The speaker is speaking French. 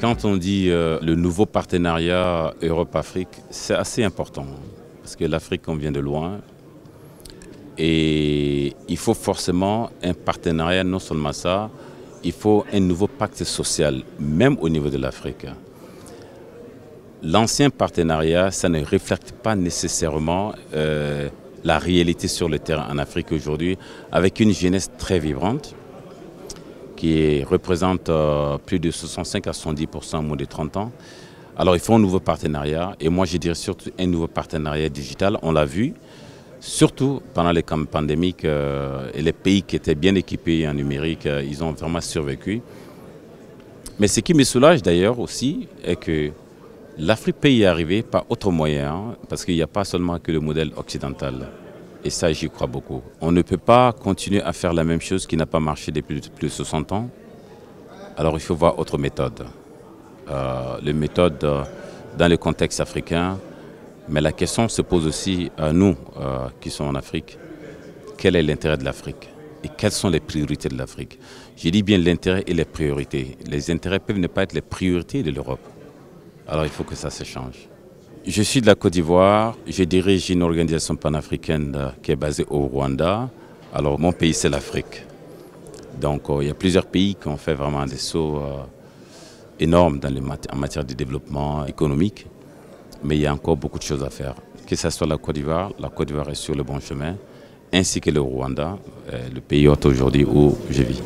Quand on dit le nouveau partenariat Europe-Afrique, c'est assez important parce que l'Afrique, on vient de loin et il faut forcément un partenariat, non seulement ça, il faut un nouveau pacte social, même au niveau de l'Afrique. L'ancien partenariat, ça ne reflète pas nécessairement la réalité sur le terrain en Afrique aujourd'hui, avec une jeunesse très vibrante qui représente plus de 65 à 70% moins de 30 ans. Alors il faut un nouveau partenariat, et moi je dirais surtout un nouveau partenariat digital, on l'a vu, surtout pendant les campagnes pandémiques, et les pays qui étaient bien équipés en numérique, ils ont vraiment survécu. Mais ce qui me soulage d'ailleurs aussi est que l'Afrique peut y arriver par autre moyen, parce qu'il n'y a pas seulement que le modèle occidental. Et ça, j'y crois beaucoup. On ne peut pas continuer à faire la même chose qui n'a pas marché depuis plus de 60 ans. Alors il faut voir autre méthode. Les méthodes dans le contexte africain. Mais la question se pose aussi à nous qui sommes en Afrique. Quel est l'intérêt de l'Afrique? Et quelles sont les priorités de l'Afrique? Je dis bien l'intérêt et les priorités. Les intérêts peuvent ne pas être les priorités de l'Europe. Alors il faut que ça se change. Je suis de la Côte d'Ivoire, je dirige une organisation panafricaine qui est basée au Rwanda. Alors mon pays c'est l'Afrique. Donc il y a plusieurs pays qui ont fait vraiment des sauts énormes en matière de développement économique. Mais il y a encore beaucoup de choses à faire. Que ce soit la Côte d'Ivoire est sur le bon chemin, ainsi que le Rwanda, le pays aujourd'hui où je vis.